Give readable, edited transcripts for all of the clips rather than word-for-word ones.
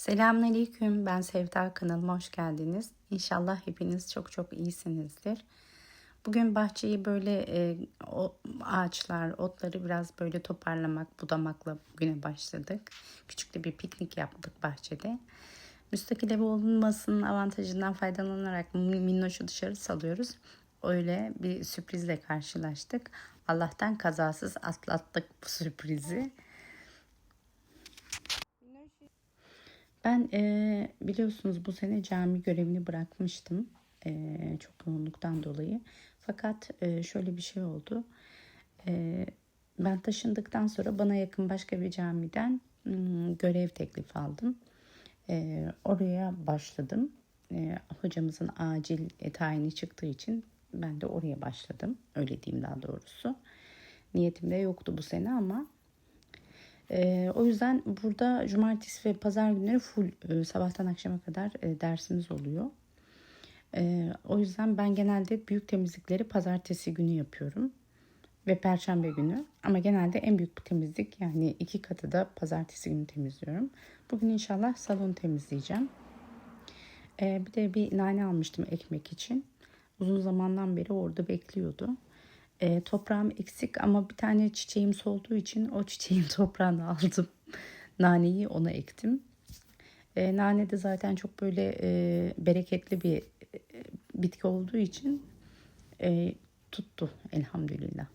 Selamünaleyküm. Ben Sevda, kanalıma hoş geldiniz. İnşallah hepiniz çok çok iyisinizdir. Bugün bahçeyi böyle o ağaçlar, otları biraz böyle toparlamak, budamakla güne başladık. Küçük de bir piknik yaptık bahçede. Müstakil ev olmasının avantajından faydalanarak minnoşu dışarı salıyoruz. Öyle bir sürprizle karşılaştık. Allah'tan kazasız atlattık bu sürprizi. Ben biliyorsunuz bu sene cami görevini bırakmıştım. Çok yoğunluktan dolayı. Fakat şöyle bir şey oldu. Ben taşındıktan sonra bana yakın başka bir camiden görev teklifi aldım. Oraya başladım. Hocamızın acil tayini çıktığı için ben de oraya başladım. Öyle diyeyim daha doğrusu. Niyetimde yoktu bu sene ama o yüzden burada cumartesi ve pazar günleri full sabahtan akşama kadar dersimiz oluyor. O yüzden ben genelde büyük temizlikleri pazartesi günü yapıyorum ve perşembe günü. Ama genelde en büyük temizlik, yani 2 katı da pazartesi günü temizliyorum. Bugün inşallah salonu temizleyeceğim. Bir de bir nane almıştım ekmek için. Uzun zamandan beri orada bekliyordu. Toprağım eksik ama bir tane çiçeğim solduğu için o çiçeğin toprağını aldım. Naneyi ona ektim. Nane de zaten çok böyle bereketli bir bitki olduğu için tuttu elhamdülillah.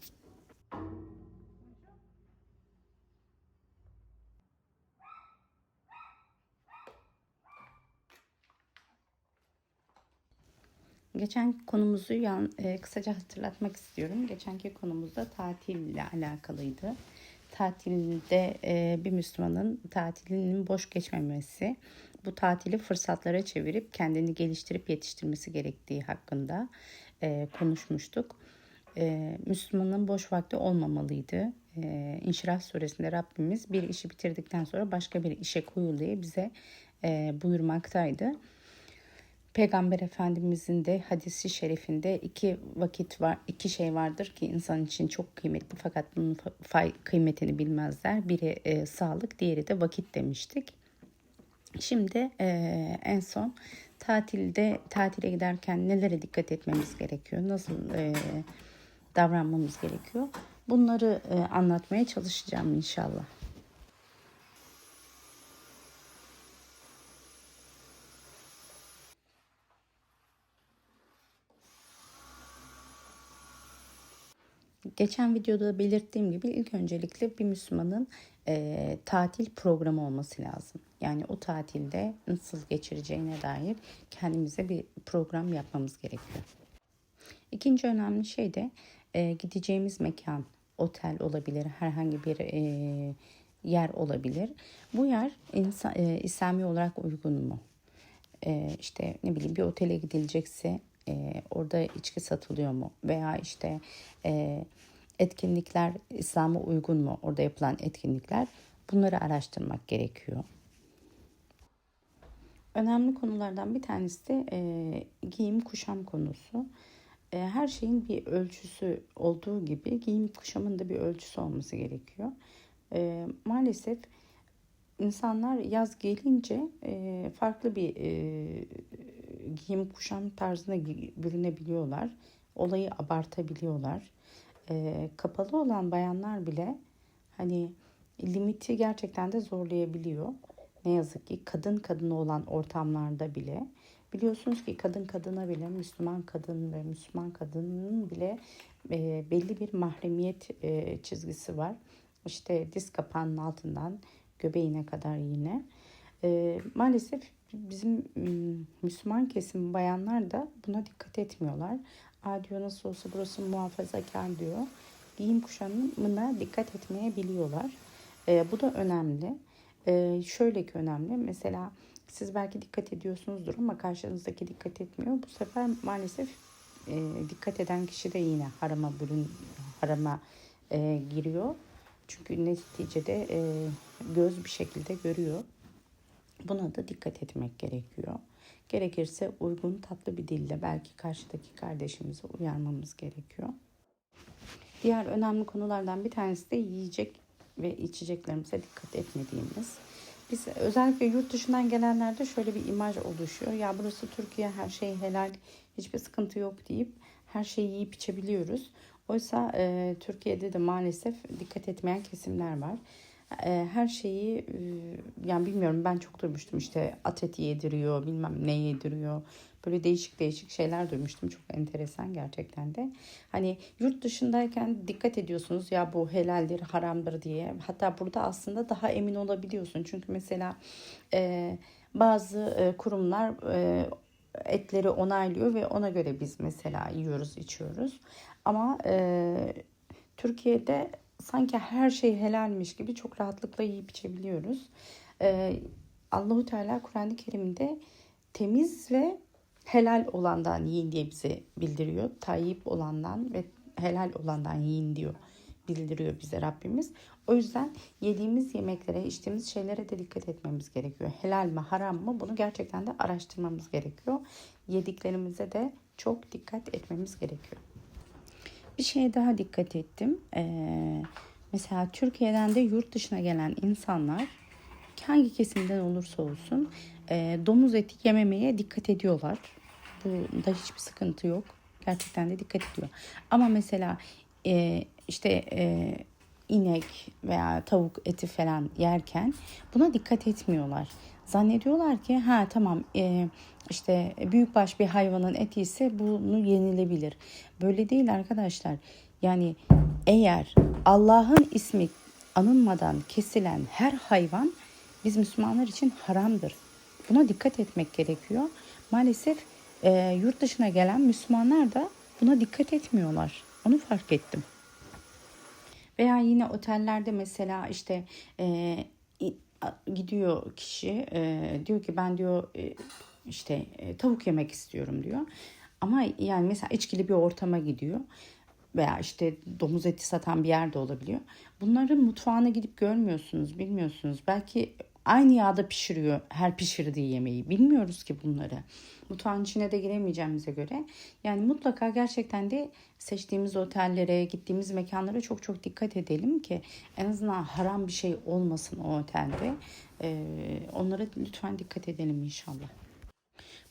Geçen konumuzu kısaca hatırlatmak istiyorum. Geçenki konumuz da tatille alakalıydı. Tatilde bir Müslümanın tatilinin boş geçmemesi, bu tatili fırsatlara çevirip kendini geliştirip yetiştirmesi gerektiği hakkında konuşmuştuk. Müslümanın boş vakti olmamalıydı. İnşirah suresinde Rabbimiz bir işi bitirdikten sonra başka bir işe koyul diye bize buyurmaktaydı. Peygamber Efendimizin de hadisi şerifinde iki şey vardır ki insan için çok kıymetli fakat bunun kıymetini bilmezler. Biri sağlık, diğeri de vakit demiştik. Şimdi en son tatile giderken nelere dikkat etmemiz gerekiyor, nasıl davranmamız gerekiyor, bunları anlatmaya çalışacağım inşallah. Geçen videoda belirttiğim gibi ilk öncelikle bir Müslümanın tatil programı olması lazım. Yani o tatilde nasıl geçireceğine dair kendimize bir program yapmamız gerekiyor. İkinci önemli şey de gideceğimiz mekan, otel olabilir, herhangi bir yer olabilir. Bu yer İslami olarak uygun mu? İşte ne bileyim, bir otele gidilecekse orada içki satılıyor mu? Veya işte etkinlikler İslam'a uygun mu? Orada yapılan etkinlikler, bunları araştırmak gerekiyor. Önemli konulardan bir tanesi de giyim kuşam konusu. Her şeyin bir ölçüsü olduğu gibi giyim kuşamın da bir ölçüsü olması gerekiyor. Maalesef insanlar yaz gelince farklı bir giyim kuşam tarzına bürünebiliyorlar. Olayı abartabiliyorlar. Kapalı olan bayanlar bile hani limiti gerçekten de zorlayabiliyor. Ne yazık ki kadın kadına olan ortamlarda bile, biliyorsunuz ki kadın kadına bile, Müslüman kadın ve Müslüman kadının bile belli bir mahremiyet çizgisi var. İşte diz kapağının altından göbeğine kadar yine. Maalesef bizim Müslüman kesim bayanlar da buna dikkat etmiyorlar. Diyor, nasıl olsa burası muhafazakar diyor. Giyim kuşamına dikkat etmeyebiliyorlar. Bu da önemli. Şöyle ki önemli. Mesela siz belki dikkat ediyorsunuzdur ama karşınızdaki dikkat etmiyor. Bu sefer maalesef dikkat eden kişi de yine harama giriyor. Çünkü neticede göz bir şekilde görüyor. Buna da dikkat etmek gerekiyor. Gerekirse uygun tatlı bir dille belki karşıdaki kardeşimizi uyarmamız gerekiyor. Diğer önemli konulardan bir tanesi de yiyecek ve içeceklerimize dikkat etmediğimiz. Biz özellikle yurt dışından gelenlerde şöyle bir imaj oluşuyor. Ya burası Türkiye, her şey helal, hiçbir sıkıntı yok deyip her şeyi yiyip içebiliyoruz. Oysa Türkiye'de de maalesef dikkat etmeyen kesimler var. Her şeyi yani bilmiyorum, ben çok duymuştum, işte at eti yediriyor, bilmem ne yediriyor. Böyle değişik değişik şeyler duymuştum. Çok enteresan gerçekten de. Hani yurt dışındayken dikkat ediyorsunuz ya bu helaldir, haramdır diye. Hatta burada aslında daha emin olabiliyorsun. Çünkü mesela bazı kurumlar etleri onaylıyor ve ona göre biz mesela yiyoruz, içiyoruz. Ama Türkiye'de sanki her şey helalmiş gibi çok rahatlıkla yiyip içebiliyoruz. Allahu Teala Kur'an-ı Kerim'de temiz ve helal olandan yiyin diye bize bildiriyor. Tayyip olandan ve helal olandan yiyin diyor, bildiriyor bize Rabbimiz. O yüzden yediğimiz yemeklere, içtiğimiz şeylere de dikkat etmemiz gerekiyor. Helal mi, haram mı? Bunu gerçekten de araştırmamız gerekiyor. Yediklerimize de çok dikkat etmemiz gerekiyor. Bir şeye daha dikkat ettim. Mesela Türkiye'den de yurt dışına gelen insanlar hangi kesimden olursa olsun domuz eti yememeye dikkat ediyorlar. Bunda hiçbir sıkıntı yok. Gerçekten de dikkat ediyor. Ama mesela işte inek veya tavuk eti falan yerken buna dikkat etmiyorlar. Zannediyorlar ki ha tamam, işte büyükbaş bir hayvanın eti ise bunu yenilebilir. Böyle değil arkadaşlar. Yani eğer Allah'ın ismi anılmadan kesilen her hayvan biz Müslümanlar için haramdır. Buna dikkat etmek gerekiyor. Maalesef yurt dışına gelen Müslümanlar da buna dikkat etmiyorlar. Onu fark ettim. Veya yine otellerde mesela işte gidiyor kişi, diyor ki ben diyor işte tavuk yemek istiyorum diyor. Ama yani mesela içkili bir ortama gidiyor veya işte domuz eti satan bir yerde olabiliyor. Bunların mutfağına gidip görmüyorsunuz, bilmiyorsunuz. Belki aynı yağda pişiriyor her pişirdiği yemeği. Bilmiyoruz ki bunları. Mutfağın içine de giremeyeceğimize göre. Yani mutlaka gerçekten de seçtiğimiz otellere, gittiğimiz mekanlara çok çok dikkat edelim ki en azından haram bir şey olmasın o otelde. Onlara lütfen dikkat edelim inşallah.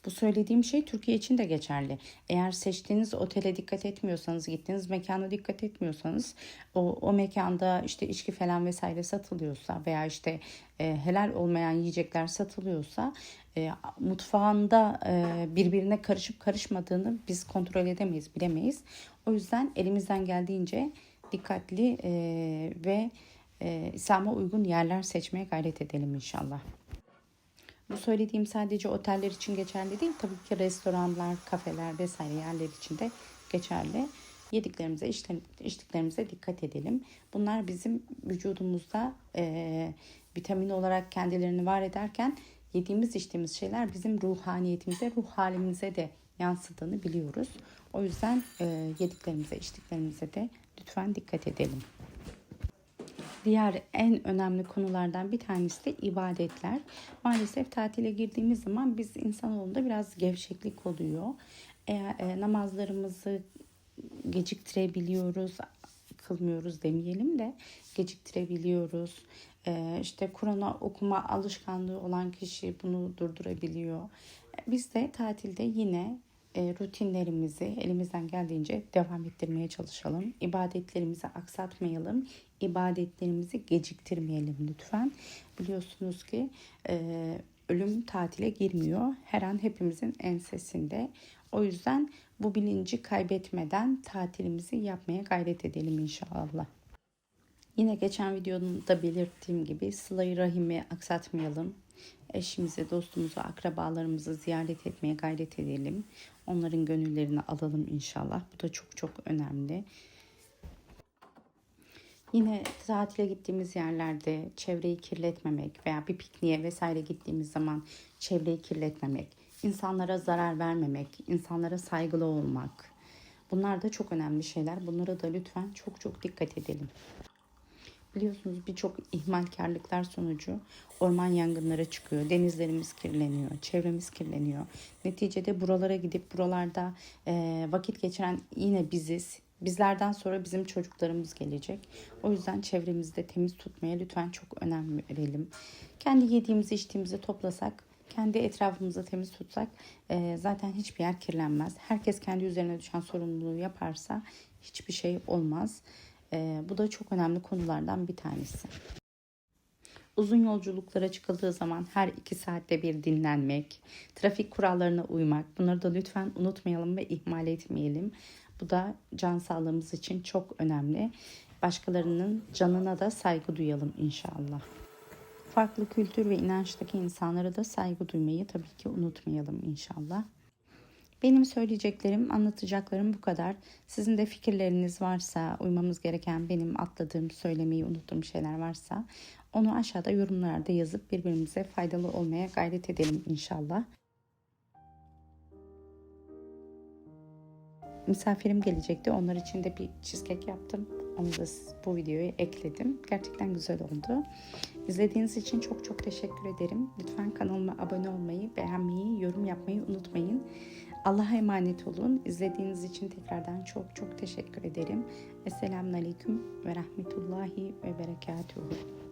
Bu söylediğim şey Türkiye için de geçerli. Eğer seçtiğiniz otele dikkat etmiyorsanız, gittiğiniz mekana dikkat etmiyorsanız, o mekanda işte içki falan vesaire satılıyorsa veya işte helal olmayan yiyecekler satılıyorsa mutfağında birbirine karışıp karışmadığını biz kontrol edemeyiz, bilemeyiz. O yüzden elimizden geldiğince dikkatli ve İslam'a uygun yerler seçmeye gayret edelim inşallah. Bu söylediğim sadece oteller için geçerli değil. Tabii ki restoranlar, kafeler vesaire yerler için de geçerli. Yediklerimize, içtiklerimize dikkat edelim. Bunlar bizim vücudumuzda vitamin olarak kendilerini var ederken yediğimiz, içtiğimiz şeyler bizim ruhaniyetimize, ruh halimize de yansıdığını biliyoruz. O yüzden yediklerimize, içtiklerimize de lütfen dikkat edelim. Diğer en önemli konulardan bir tanesi de ibadetler. Maalesef tatile girdiğimiz zaman biz insanoğlunda biraz gevşeklik oluyor. Namazlarımızı geciktirebiliyoruz, kılmıyoruz demeyelim de geciktirebiliyoruz. İşte Kur'an okuma alışkanlığı olan kişi bunu durdurabiliyor. Biz de tatilde yine rutinlerimizi elimizden geldiğince devam ettirmeye çalışalım. İbadetlerimizi aksatmayalım. İbadetlerimizi geciktirmeyelim lütfen. Biliyorsunuz ki ölüm tatile girmiyor. Her an hepimizin ensesinde. O yüzden bu bilinci kaybetmeden tatilimizi yapmaya gayret edelim inşallah. Yine geçen videomda belirttiğim gibi sıla-i rahimi aksatmayalım. Eşimizi, dostumuzu, akrabalarımızı ziyaret etmeye gayret edelim. Onların gönüllerini alalım inşallah. Bu da çok çok önemli. Yine tatile gittiğimiz yerlerde çevreyi kirletmemek veya bir pikniğe vesaire gittiğimiz zaman çevreyi kirletmemek, insanlara zarar vermemek, insanlara saygılı olmak. Bunlar da çok önemli şeyler. Bunlara da lütfen çok çok dikkat edelim. Biliyorsunuz birçok ihmalkarlıklar sonucu orman yangınları çıkıyor. Denizlerimiz kirleniyor, çevremiz kirleniyor. Neticede buralara gidip buralarda vakit geçiren yine biziz. bizlerden sonra bizim çocuklarımız gelecek. O yüzden çevremizde temiz tutmaya lütfen çok önem verelim. Kendi yediğimizi içtiğimizi toplasak, kendi etrafımızı temiz tutsak zaten hiçbir yer kirlenmez. Herkes kendi üzerine düşen sorumluluğu yaparsa hiçbir şey olmaz. Bu da çok önemli konulardan bir tanesi. Uzun yolculuklara çıkıldığı zaman her 2 saatte bir dinlenmek, trafik kurallarına uymak, bunları da lütfen unutmayalım ve ihmal etmeyelim. Bu da can sağlığımız için çok önemli. Başkalarının canına da saygı duyalım inşallah. Farklı kültür ve inançtaki insanlara da saygı duymayı tabii ki unutmayalım inşallah. Benim söyleyeceklerim, anlatacaklarım bu kadar. Sizin de fikirleriniz varsa, uymamız gereken, benim atladığım, söylemeyi unuttuğum şeyler varsa onu aşağıda yorumlarda yazıp birbirimize faydalı olmaya gayret edelim inşallah. Misafirim gelecekti. Onlar için de bir cheesecake yaptım. Onu da bu videoya ekledim. Gerçekten güzel oldu. İzlediğiniz için çok çok teşekkür ederim. Lütfen kanalıma abone olmayı, beğenmeyi, yorum yapmayı unutmayın. Allah'a emanet olun. İzlediğiniz için tekrardan çok çok teşekkür ederim. Esselamun Aleyküm ve Rahmetullahi ve Berekatuhu.